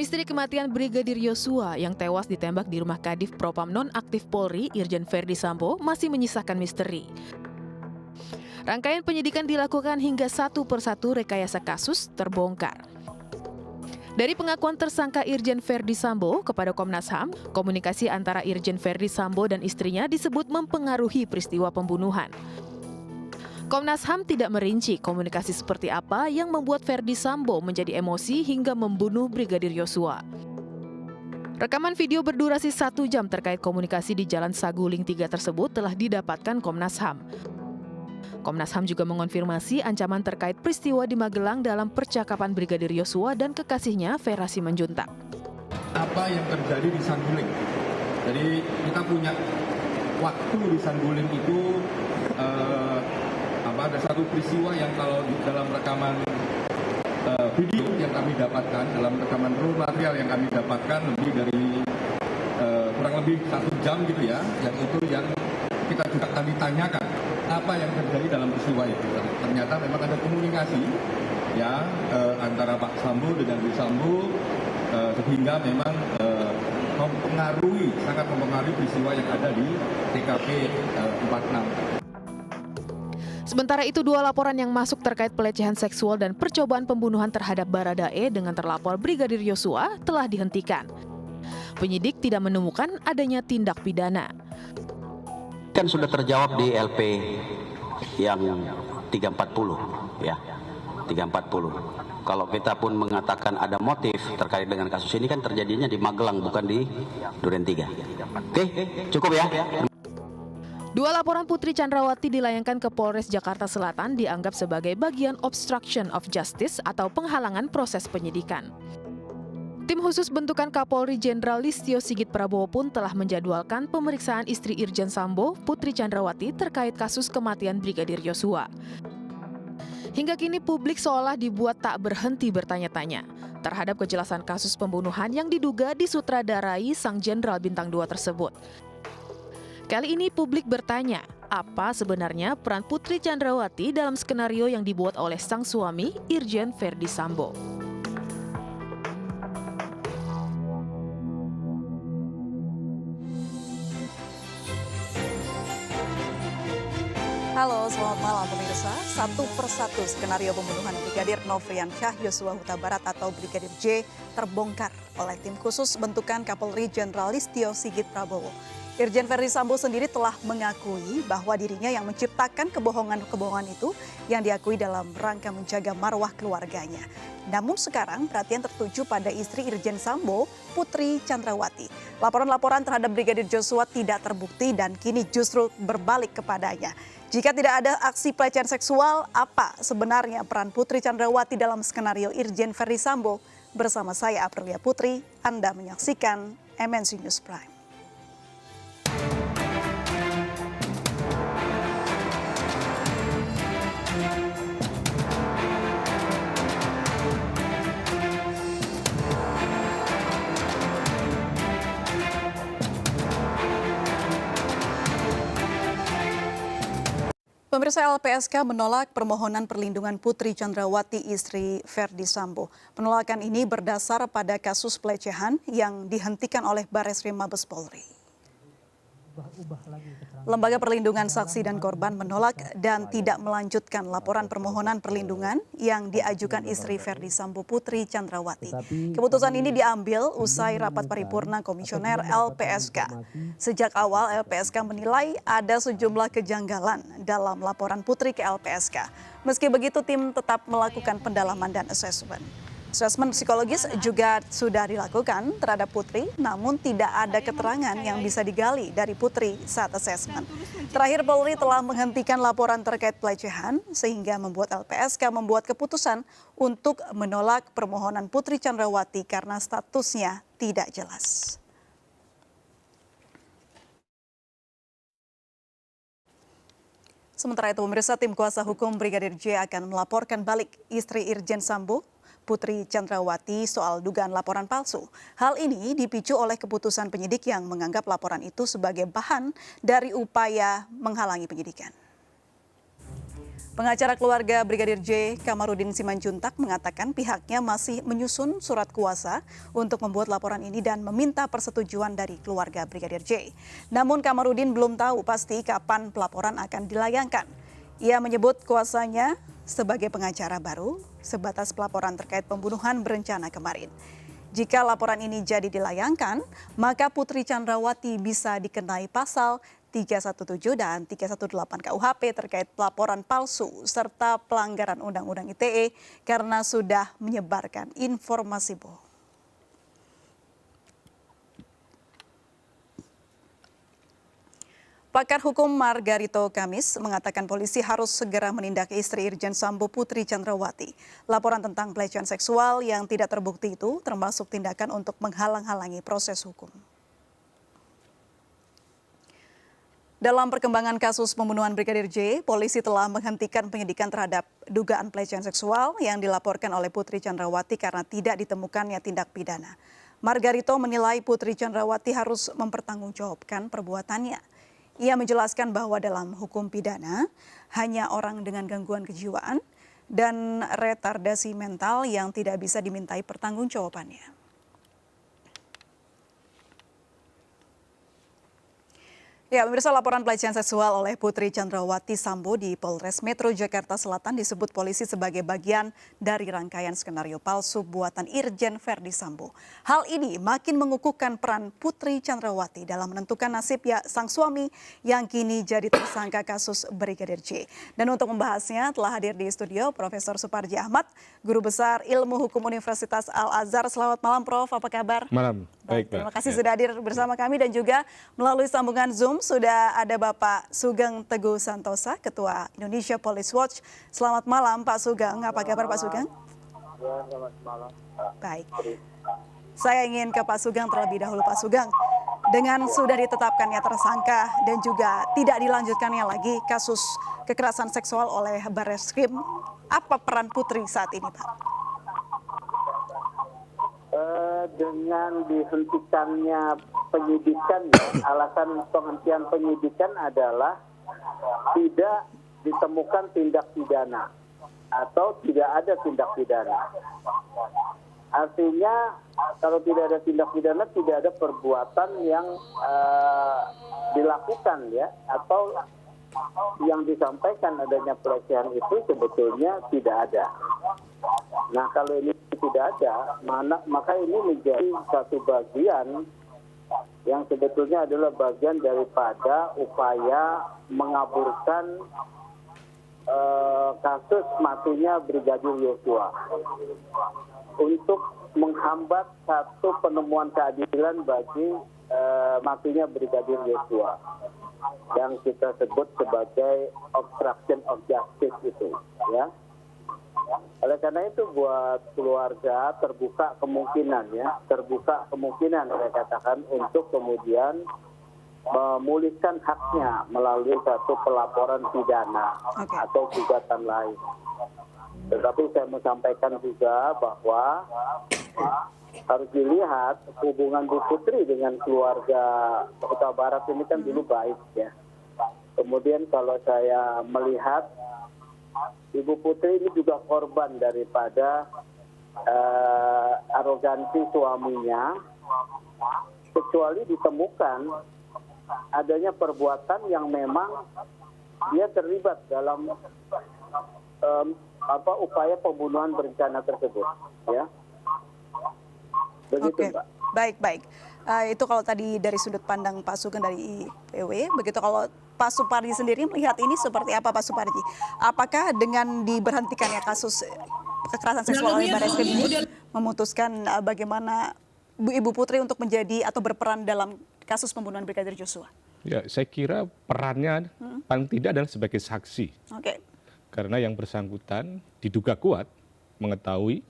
Misteri kematian Brigadir Yosua yang tewas ditembak di rumah Kadif Propam Nonaktif Polri, Irjen Verdi Sambo, masih menyisakan misteri. Rangkaian penyidikan dilakukan hingga satu persatu rekayasa kasus terbongkar. Dari pengakuan tersangka Irjen Verdi Sambo kepada Komnas HAM, komunikasi antara Irjen Verdi Sambo dan istrinya disebut mempengaruhi peristiwa pembunuhan. Komnas HAM tidak merinci komunikasi seperti apa yang membuat Verdi Sambo menjadi emosi hingga membunuh Brigadir Yosua. Rekaman video berdurasi 1 jam terkait komunikasi di Jalan Saguling 3 tersebut telah didapatkan Komnas HAM. Komnas HAM juga mengonfirmasi ancaman terkait peristiwa di Magelang dalam percakapan Brigadir Yosua dan kekasihnya Vera Simanjuntak. Apa yang terjadi di Saguling? Jadi kita punya waktu di Saguling itu ada satu peristiwa yang kalau di dalam rekaman video yang kami dapatkan, dalam rekaman raw material yang kami dapatkan lebih dari kurang lebih 1 jam gitu ya, yang itu yang kita juga kami tanyakan apa yang terjadi dalam peristiwa itu. Ternyata memang ada komunikasi ya antara Pak Sambo dengan Bu Sambo sehingga memang sangat mempengaruhi peristiwa yang ada di TKP 46. Sementara itu, 2 laporan yang masuk terkait pelecehan seksual dan percobaan pembunuhan terhadap Baradae dengan terlapor Brigadir Yosua telah dihentikan. Penyidik tidak menemukan adanya tindak pidana. Kan sudah terjawab di LP yang 340 ya. 340. Kalau kita pun mengatakan ada motif terkait dengan kasus ini kan terjadinya di Magelang bukan di Duren 3. Oke, cukup ya. 2 laporan Putri Chandrawati dilayangkan ke Polres Jakarta Selatan dianggap sebagai bagian obstruction of justice atau penghalangan proses penyidikan. Tim khusus bentukan Kapolri Jenderal Listio Sigit Prabowo pun telah menjadwalkan pemeriksaan istri Irjen Sambo, Putri Chandrawati terkait kasus kematian Brigadir Yosua. Hingga kini publik seolah dibuat tak berhenti bertanya-tanya terhadap kejelasan kasus pembunuhan yang diduga disutradarai sang Jenderal Bintang 2 tersebut. Kali ini publik bertanya, apa sebenarnya peran Putri Chandrawati dalam skenario yang dibuat oleh sang suami, Irjen Verdi Sambo. Halo, selamat malam pemirsa. Satu persatu skenario pembunuhan Brigadir Nofriansyah Yosua Huta Barat atau Brigadir J terbongkar oleh tim khusus bentukan Kapolri Jenderal Listio Sigit Prabowo. Irjen Verdi Sambo sendiri telah mengakui bahwa dirinya yang menciptakan kebohongan-kebohongan itu yang diakui dalam rangka menjaga marwah keluarganya. Namun sekarang perhatian tertuju pada istri Irjen Sambo, Putri Chandrawati. Laporan-laporan terhadap Brigadir Joshua tidak terbukti dan kini justru berbalik kepadanya. Jika tidak ada aksi pelecehan seksual, apa sebenarnya peran Putri Chandrawati dalam skenario Irjen Verdi Sambo? Bersama saya Aprilia Putri, Anda menyaksikan MNC News Prime. Pemirsa, LPSK menolak permohonan perlindungan Putri Chandrawati istri Verdi Sambo. Penolakan ini berdasar pada kasus pelecehan yang dihentikan oleh Barreskrim Mabes Polri. Lembaga Perlindungan Saksi dan Korban menolak dan tidak melanjutkan laporan permohonan perlindungan yang diajukan istri Verdi Sambo Putri Chandrawati. Keputusan ini diambil usai rapat paripurna komisioner LPSK. Sejak awal LPSK menilai ada sejumlah kejanggalan dalam laporan Putri ke LPSK. Meski begitu tim tetap melakukan pendalaman dan asesmen. Asesmen psikologis juga sudah dilakukan terhadap Putri, namun tidak ada keterangan yang bisa digali dari Putri saat asesmen. Terakhir, Polri telah menghentikan laporan terkait pelecehan, sehingga membuat LPSK membuat keputusan untuk menolak permohonan Putri Chandrawati karena statusnya tidak jelas. Sementara itu, pemirsa, tim kuasa hukum Brigadir J akan melaporkan balik istri Irjen Sambo, Putri Chandrawati, soal dugaan laporan palsu. Hal ini dipicu oleh keputusan penyidik yang menganggap laporan itu sebagai bahan dari upaya menghalangi penyidikan. Pengacara keluarga Brigadir J, Kamarudin Simanjuntak, mengatakan pihaknya masih menyusun surat kuasa untuk membuat laporan ini dan meminta persetujuan dari keluarga Brigadir J. Namun Kamarudin belum tahu pasti kapan pelaporan akan dilayangkan. Ia menyebut kuasanya sebagai pengacara baru sebatas pelaporan terkait pembunuhan berencana kemarin. Jika laporan ini jadi dilayangkan, maka Putri Chandrawati bisa dikenai pasal 317 dan 318 KUHP terkait pelaporan palsu serta pelanggaran Undang-Undang ITE karena sudah menyebarkan informasi bohong. Pakar hukum Margarito Kamis mengatakan polisi harus segera menindak istri Irjen Sambo Putri Chandrawati. Laporan tentang pelecehan seksual yang tidak terbukti itu termasuk tindakan untuk menghalang-halangi proses hukum. Dalam perkembangan kasus pembunuhan Brigadir J, polisi telah menghentikan penyidikan terhadap dugaan pelecehan seksual yang dilaporkan oleh Putri Chandrawati karena tidak ditemukannya tindak pidana. Margarito menilai Putri Chandrawati harus mempertanggungjawabkan perbuatannya. Ia menjelaskan bahwa dalam hukum pidana, hanya orang dengan gangguan kejiwaan dan retardasi mental yang tidak bisa dimintai pertanggungjawabannya. Ya, pemirsa, laporan pelecehan seksual oleh Putri Chandrawati Sambo di Polres Metro Jakarta Selatan disebut polisi sebagai bagian dari rangkaian skenario palsu buatan Irjen Verdi Sambo. Hal ini makin mengukuhkan peran Putri Chandrawati dalam menentukan nasib sang suami yang kini jadi tersangka kasus Brigadir J. Dan untuk membahasnya telah hadir di studio Profesor Suparji Ahmad, Guru Besar Ilmu Hukum Universitas Al-Azhar. Selamat malam, Prof. Apa kabar? Malam. Baik, terima kasih sudah hadir bersama kami dan juga melalui sambungan Zoom sudah ada Bapak Sugeng Teguh Santosa, Ketua Indonesia Police Watch. Selamat malam Pak Sugeng, apa kabar Pak Sugeng? Ya, selamat malam. Baik, saya ingin ke Pak Sugeng terlebih dahulu. Pak Sugeng, dengan sudah ditetapkannya tersangka dan juga tidak dilanjutkannya lagi kasus kekerasan seksual oleh Barreskrim, apa peran Putri saat ini Pak? Dengan dihentikannya penyidikan, alasan penghentian penyidikan adalah tidak ditemukan tindak pidana atau tidak ada tindak pidana. Artinya kalau tidak ada tindak pidana, tidak ada perbuatan yang dilakukan ya, atau yang disampaikan adanya pelecehan itu sebetulnya tidak ada. Nah, kalau ini tidak ada, maka ini menjadi satu bagian yang sebetulnya adalah bagian daripada upaya mengaburkan kasus matinya Brigadir Yosua untuk menghambat satu penemuan keadilan bagi matinya Brigadir Yosua yang kita sebut sebagai obstruction of justice itu, ya. Oleh karena itu buat keluarga terbuka kemungkinan saya katakan untuk kemudian memulihkan haknya melalui satu pelaporan pidana atau gugatan lain. Tetapi saya mau sampaikan juga bahwa harus dilihat hubungan Bu Putri dengan keluarga Kota Barat ini kan dulu baik ya. Kemudian kalau saya melihat Ibu Putri ini juga korban daripada arogansi suaminya, kecuali ditemukan adanya perbuatan yang memang dia terlibat dalam upaya pembunuhan berencana tersebut, ya. Begitu, Mbak. Baik. Itu kalau tadi dari sudut pandang Pak Sugeng dari IPW, begitu kalau Pak Suparji sendiri melihat ini seperti apa Pak Suparji? Apakah dengan diberhentikannya kasus kekerasan seksual oleh Barreskrim ini memutuskan bagaimana Ibu Putri untuk menjadi atau berperan dalam kasus pembunuhan Brigadir Joshua? Ya, saya kira perannya paling tidak adalah sebagai saksi. Karena yang bersangkutan diduga kuat mengetahui,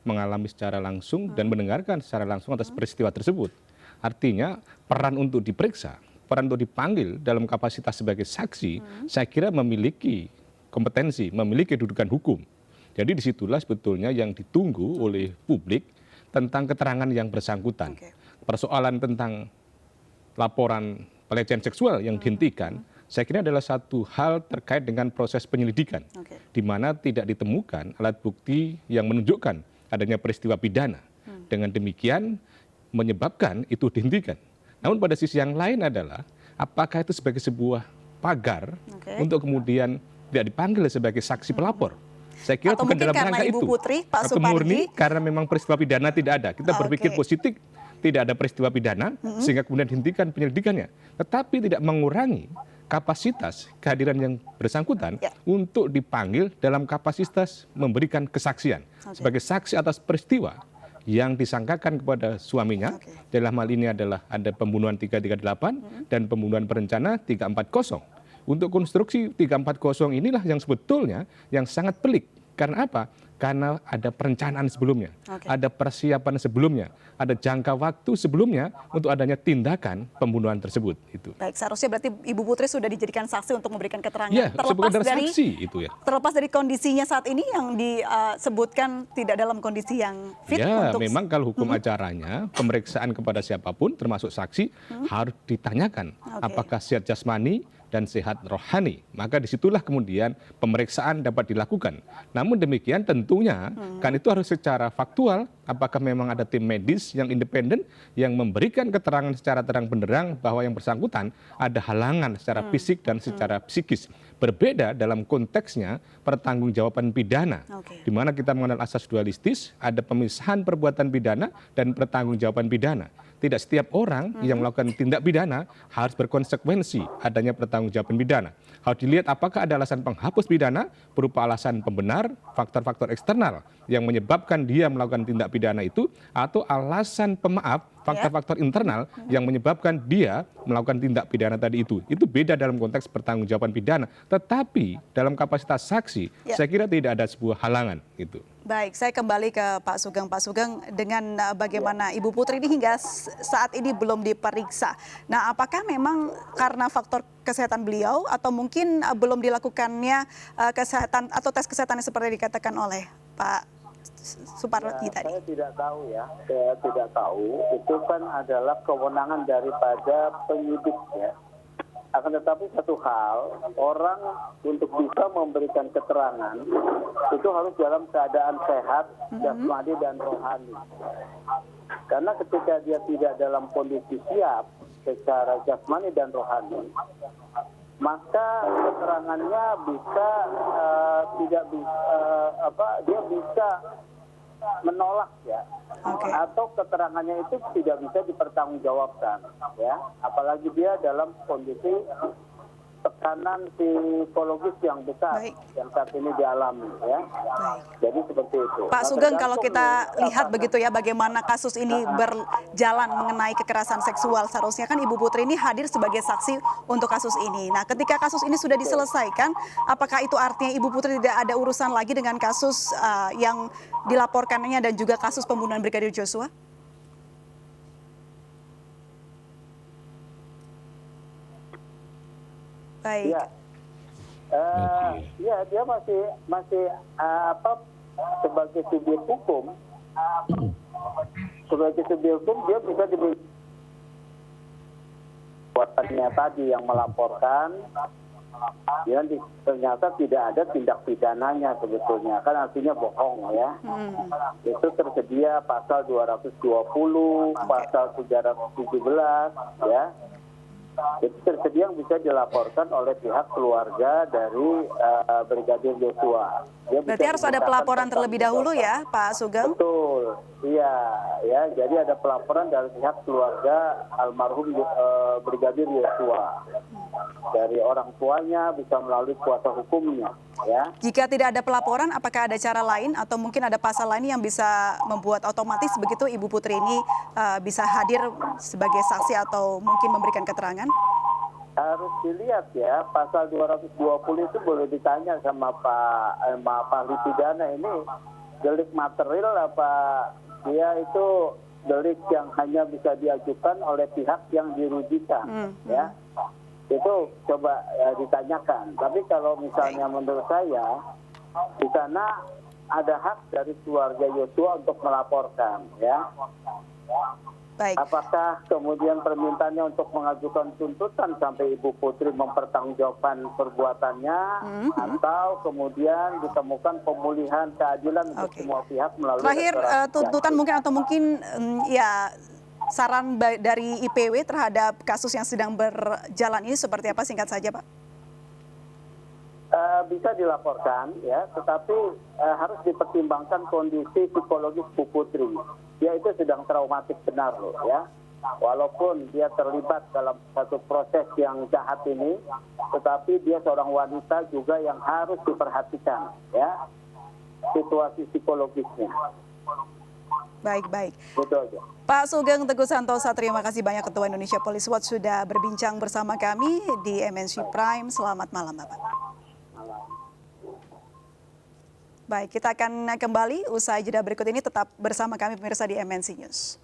mengalami secara langsung dan mendengarkan secara langsung atas peristiwa tersebut. Artinya peran untuk diperiksa, peran untuk dipanggil dalam kapasitas sebagai saksi, saya kira memiliki kompetensi, memiliki kedudukan hukum. Jadi disitulah sebetulnya yang ditunggu oleh publik tentang keterangan yang bersangkutan. Persoalan tentang laporan pelecehan seksual yang dihentikan, saya kira adalah satu hal terkait dengan proses penyelidikan, di mana tidak ditemukan alat bukti yang menunjukkan adanya peristiwa pidana. Dengan demikian menyebabkan itu dihentikan. Namun pada sisi yang lain adalah apakah itu sebagai sebuah pagar untuk kemudian tidak dipanggil sebagai saksi pelapor. Saya kira atau bukan dalam karena rangka Ibu itu. Putri, Pak Atau murni Suparji, karena memang peristiwa pidana tidak ada. Kita berpikir positif, tidak ada peristiwa pidana, sehingga kemudian dihentikan penyelidikannya. Tetapi tidak mengurangi kapasitas kehadiran yang bersangkutan untuk dipanggil dalam kapasitas memberikan kesaksian sebagai saksi atas peristiwa yang disangkakan kepada suaminya. Dalam hal ini adalah ada pembunuhan 338 dan pembunuhan berencana 340. Untuk konstruksi 340 inilah yang sebetulnya yang sangat pelik. Karena apa? Karena ada perencanaan sebelumnya, ada persiapan sebelumnya, ada jangka waktu sebelumnya untuk adanya tindakan pembunuhan tersebut. Itu. Baik, seharusnya berarti Ibu Putri sudah dijadikan saksi untuk memberikan keterangan. Ya, terlepas dari saksi itu ya. Terlepas dari kondisinya saat ini yang disebutkan tidak dalam kondisi yang fit ya, untuk... memang kalau hukum acaranya pemeriksaan kepada siapapun termasuk saksi harus ditanyakan apakah sehat jasmani dan sehat rohani. Maka disitulah kemudian pemeriksaan dapat dilakukan. Namun demikian tentunya kan itu harus secara faktual, apakah memang ada tim medis yang independen yang memberikan keterangan secara terang benderang bahwa yang bersangkutan ada halangan secara fisik dan secara psikis. Berbeda dalam konteksnya pertanggungjawaban pidana, di mana kita mengenal asas dualistis, ada pemisahan perbuatan pidana dan pertanggungjawaban pidana. Tidak setiap orang yang melakukan tindak pidana harus berkonsekuensi adanya pertanggungjawaban pidana. Harus dilihat apakah ada alasan penghapus pidana berupa alasan pembenar, faktor-faktor eksternal yang menyebabkan dia melakukan tindak pidana itu, atau alasan pemaaf, faktor-faktor internal yang menyebabkan dia melakukan tindak pidana tadi itu. Itu beda dalam konteks pertanggungjawaban pidana. Tetapi dalam kapasitas saksi, saya kira tidak ada sebuah halangan itu. Baik, saya kembali ke Pak Sugeng. Pak Sugeng, dengan bagaimana Ibu Putri ini hingga saat ini belum diperiksa. Nah, apakah memang karena faktor kesehatan beliau atau mungkin belum dilakukannya kesehatan atau tes kesehatan yang seperti dikatakan oleh Pak Suparji tadi? Saya tidak tahu ya, saya tidak tahu. Itu kan adalah kewenangan daripada penyidik ya. Akan tetapi satu hal, orang untuk bisa memberikan keterangan itu harus dalam keadaan sehat, jasmani dan rohani. Karena ketika dia tidak dalam kondisi siap secara jasmani dan rohani, maka keterangannya bisa tidak bisa dia bisa menolak ya, atau keterangannya itu tidak bisa dipertanggungjawabkan ya, apalagi dia dalam kondisi tekanan psikologis yang besar yang saat ini dialami ya. Jadi seperti itu. Pak Sugeng, kalau kita lihat begitu ya bagaimana kasus ini berjalan mengenai kekerasan seksual, seharusnya kan Ibu Putri ini hadir sebagai saksi untuk kasus ini. Nah, ketika kasus ini sudah diselesaikan, apakah itu artinya Ibu Putri tidak ada urusan lagi dengan kasus yang dilaporkannya dan juga kasus pembunuhan Brigadir Joshua? Baik. Ya, dia masih sebagai subjek hukum. Sebagai subjek hukum dia bisa diberi buatannya tadi yang melaporkan. Ya, ternyata tidak ada tindak pidananya sebetulnya, kan artinya bohong ya. Itu tersedia pasal 220, pasal 317 ya. Itu tersedia yang bisa dilaporkan oleh pihak keluarga dari Brigadir Joshua. Berarti harus ada pelaporan terlebih dahulu ya, Pak Sugeng? Betul, iya, ya. Jadi ada pelaporan dari pihak keluarga almarhum Brigadir Joshua. Dari orang tuanya bisa melalui kuasa hukumnya, ya. Jika tidak ada pelaporan, apakah ada cara lain atau mungkin ada pasal lain yang bisa membuat otomatis begitu Ibu Putri ini bisa hadir sebagai saksi atau mungkin memberikan keterangan? Harus dilihat ya, pasal 220 itu boleh ditanya sama Pak ahli pidana ini delik material apa dia itu delik yang hanya bisa diajukan oleh pihak yang dirugikan, ya. Itu coba ditanyakan. Tapi kalau misalnya menurut saya di sana ada hak dari keluarga Yosua untuk melaporkan, ya. Baik. Apakah kemudian permintaannya untuk mengajukan tuntutan sampai Ibu Putri mempertanggungjawabkan perbuatannya, atau kemudian ditemukan pemulihan keadilan untuk semua pihak melalui Terakhir, restorasi tuntutan mungkin ya saran dari IPW terhadap kasus yang sedang berjalan ini seperti apa, singkat saja Pak? Bisa dilaporkan ya, tetapi harus dipertimbangkan kondisi psikologis Bu Putri. Dia itu sedang traumatik benar loh ya. Walaupun dia terlibat dalam satu proses yang jahat ini, tetapi dia seorang wanita juga yang harus diperhatikan ya, situasi psikologisnya. Baik. Itu aja. Pak Sugeng Teguh Santosa, terima kasih banyak Ketua Indonesia Police Watch sudah berbincang bersama kami di MNC Prime. Selamat malam Bapak. Baik, kita akan kembali usai jeda berikut ini, tetap bersama kami pemirsa di MNC News.